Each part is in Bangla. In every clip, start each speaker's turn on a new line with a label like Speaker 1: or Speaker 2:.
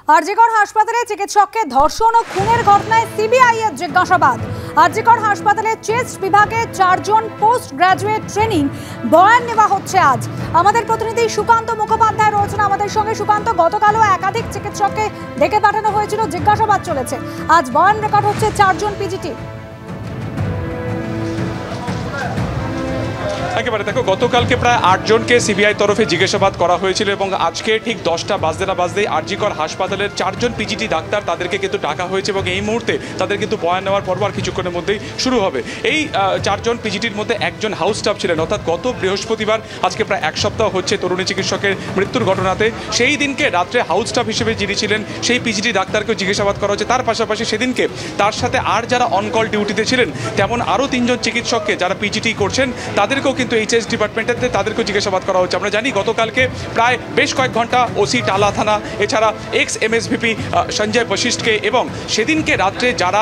Speaker 1: আরজিকর হাসপাতালে চিকিৎসককে ধর্ষণ ও খুনের ঘটনায় সিবিআই এর জিজ্ঞাসাবাদ। আরজিকর হাসপাতালের চেস্ট বিভাগে 4 জন পোস্ট গ্রাজুয়েট ট্রেনিং বয়ান নেওয়া হচ্ছে আজ। আমাদের প্রতিনিধি সুকান্ত মুখোপাধ্যায় রয়েছেন আমাদের সঙ্গে। সুকান্ত, গতকালও একাধিক চিকিৎসককে ডেকে পাঠানো হয়েছিল, জিজ্ঞাসাবাদ চলেছে, আজ বয়ান রেকর্ড হচ্ছে 4 জন পিজিটি।
Speaker 2: একেবারে দেখো, গতকালকে প্রায় 8 জনকে সিবিআই তরফে জিজ্ঞাসাবাদ করা হয়েছিল এবং আজকে ঠিক 10টা বাজতে না বাজতেই আরজিকর হাসপাতালের 4 জন পিজিটি ডাক্তার তাদেরকে কিন্তু ডাকা হয়েছে এবং এই মুহূর্তে তাদের কিন্তু বয়ান নেওয়ার পর্ব আর কিছুক্ষণের মধ্যেই শুরু হবে। এই 4 জন পিজিটির মধ্যে একজন হাউস স্টাফ ছিলেন, অর্থাৎ গত বৃহস্পতিবার, আজকে প্রায় 1 সপ্তাহ হচ্ছে তরুণী চিকিৎসকের মৃত্যুর ঘটনাতে, সেই দিনকে রাত্রে হাউস স্টাফ হিসেবে যিনি ছিলেন সেই পিজিটি ডাক্তারকেও জিজ্ঞাসাবাদ করা হচ্ছে। তার পাশাপাশি সেদিনকে তার সাথে আর যারা অনকল ডিউটিতে ছিলেন তেমন আরও 3 জন চিকিৎসককে যারা পিজিটি করছেন তাদেরকেও কিন্তু এইচএস ডিপার্টমেন্টেতে তাদেরকেও জিজ্ঞাসাবাদ করা হচ্ছে। আমরা জানি গতকালকে প্রায় বেশ কয়েক ঘন্টা ওসি টালা থানা, এছাড়া এক্স এমএসভিপি সঞ্জয় বশিষ্ঠকে এবং সেদিনকে রাত্রে যারা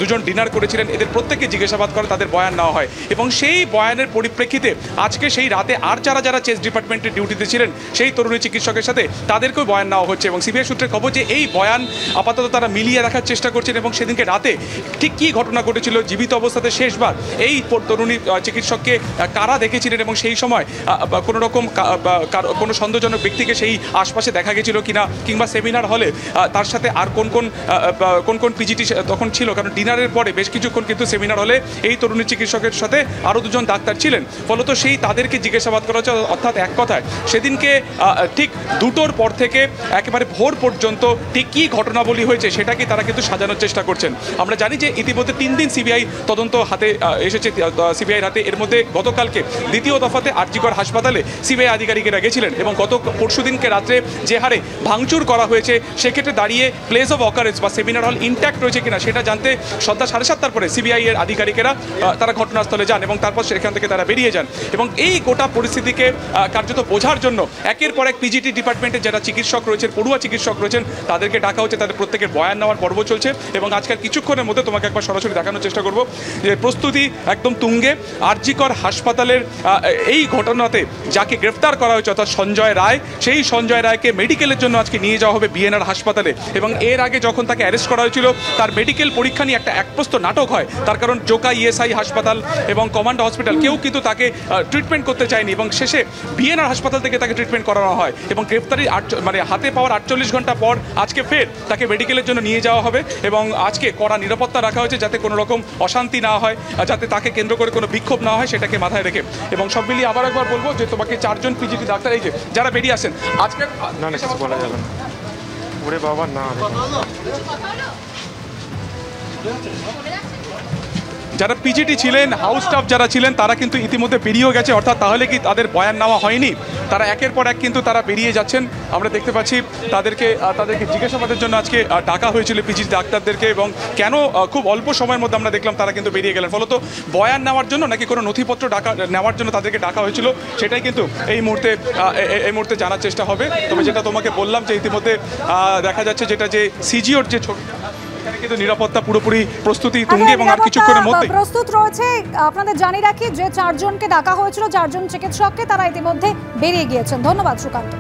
Speaker 2: 2 জন ডিনার করেছিলেন এদের প্রত্যেককে জিজ্ঞাসাবাদ করে তাদের বয়ান নেওয়া হয় এবং সেই বয়ানের পরিপ্রেক্ষিতে আজকে সেই রাতে আর যারা চেস্ট ডিপার্টমেন্টের ডিউটিতে ছিলেন সেই তরুণী চিকিৎসকের সাথে তাদেরকেও বয়ান নেওয়া হচ্ছে এবং সিবিআই সূত্রে খবর যে এই বয়ান আপাতত তারা মিলিয়ে দেখার চেষ্টা করছেন এবং সেদিনকে রাতে ঠিক কী ঘটনা ঘটেছিল, জীবিত অবস্থাতে শেষবার এই তরুণী চিকিৎসককে কারা দেখেছিলেন এবং সেই সময় কোনো রকম কোনো সন্দেহজনক ব্যক্তিকে সেই আশপাশে দেখা গেছিল কিনা, কিংবা সেমিনার হলে তার সাথে আর কোন কোন পিজিটি তখন ছিল, কারণ ডিনারের পরে বেশ কিছুক্ষণ কিন্তু সেমিনার হলে এই তরুণী চিকিৎসকের সাথে আরও 2 জন ডাক্তার ছিলেন, ফলত সেই তাদেরকে জিজ্ঞাসাবাদ করা হচ্ছে। অর্থাৎ এক কথায় সেদিনকে ঠিক 2টোর পর থেকে একেবারে ভোর পর্যন্ত ঠিক কী ঘটনাবলী হয়েছে সেটাকে তারা কিন্তু সাজানোর চেষ্টা করছেন। আমরা জানি যে ইতিমধ্যে 3 দিন সিবিআই তদন্ত হাতে এসেছে সিবিআইয়ের হাতে। এর মধ্যে গতকালকে দ্বিতীয় দফাতে আরজিকর হাসপাতালে সিবিআই আধিকারিকেরা গেছিলেন এবং গত পরশুদিনকে রাত্রে যে হারে ভাঙচুর করা হয়েছে সেক্ষেত্রে দাঁড়িয়ে প্লেস অফ অকারেন্স বা সেমিনার হল ইনট্যাক্ট রয়েছে কিনা সেটা জানতে সন্ধ্যা 7:30 পরে সিবিআই এর আধিকারিকেরা তারা ঘটনাস্থলে যান এবং তারপর সেখান থেকে তারা বেরিয়ে যান এবং এই গোটা পরিস্থিতিকে কার্যত বোঝার জন্য একের পর এক পিজিটি ডিপার্টমেন্টের যারা চিকিৎসক রয়েছেন, পড়ুয়া চিকিৎসক রয়েছেন, তাদেরকে ডাকা হচ্ছে, তাদের প্রত্যেকের বয়ান নেওয়ার পর্ব চলছে এবং আজকের কিছুক্ষণের মধ্যে তোমাকে একবার সরাসরি দেখানোর চেষ্টা করব যে প্রস্তুতি একদম তুঙ্গে। আরজিকর হাসপাতালের এই ঘটনাতে যাকে গ্রেফতার করা হয়েছে অর্থাৎ সঞ্জয় রায়, সেই সঞ্জয় রায়কে মেডিকেলের জন্য আজকে নিয়ে যাওয়া হবে বিএনআর হাসপাতালে এবং এর আগে যখন তাকে অ্যারেস্ট করা হয়েছিল তার মেডিকেল পরীক্ষা নিয়ে একটা একপ্রস্ত নাটক হয়, তার কারণ জোকা ইএসআই হাসপাতাল এবং কমান্ড হসপিটাল কেউ কিন্তু তাকে ট্রিটমেন্ট করতে চায়নি এবং শেষে বিএনআর হাসপাতাল থেকে তাকে ট্রিটমেন্ট করানো হয় এবং গ্রেফতারির হাতে পাওয়ার 48 ঘন্টা পর আজকে ফের তাকে মেডিকেলের জন্য নিয়ে যাওয়া হবে এবং আজকে কড়া নিরাপত্তা রাখা হয়েছে যাতে কোনো রকম অশান্তি না হয়, যাতে তাকে কেন্দ্র করে কোনো বিক্ষোভ না হয় সেটাকে মাথায় রেখে। এবং সব মিলিয়ে আবার একবার বলবো যে তোমাকে 4 জন পিজিটি ডাক্তার এই যে যারা বেরিয়ে আসেন আজকে
Speaker 3: না কিছু বলা যাবে না। ওরে বাবা না,
Speaker 2: যারা পিজিটি ছিলেন, হাউস স্টাফ যারা ছিলেন তারা কিন্তু ইতিমধ্যে বেরিয়েও গেছে, অর্থাৎ তাহলে কি তাদের বয়ান নেওয়া হয়নি? তারা একের পর এক কিন্তু তারা বেরিয়ে যাচ্ছেন। আমরা দেখতে পাচ্ছি তাদেরকে জিজ্ঞাসাবাদের জন্য আজকে ডাকা হয়েছিল পিজিটি ডাক্তারদেরকে এবং কেন খুব অল্প সময়ের মধ্যে আমরা দেখলাম তারা কিন্তু বেরিয়ে গেলেন। ফলত বয়ান নেওয়ার জন্য নাকি কোনো নথিপত্র নেওয়ার জন্য তাদেরকে ডাকা হয়েছিল সেটাই কিন্তু এই মুহূর্তে জানার চেষ্টা হবে। তবে যেটা তোমাকে বললাম যে ইতিমধ্যে দেখা যাচ্ছে যেটা যে সিজিওর যে ছবি, কিন্তু নিরাপত্তা পুরোপুরি প্রস্তুতি তুঙ্গে এবং আর কিছুক্ষণের মধ্যে
Speaker 1: প্রস্তুত রয়েছে। আপনাদের জানিয়ে রাখি যে 4 জনকে ডাকা হয়েছিল, 4 জন চিকিৎসককে, তারা ইতিমধ্যে বেরিয়ে গিয়েছেন। ধন্যবাদ সুকান্ত।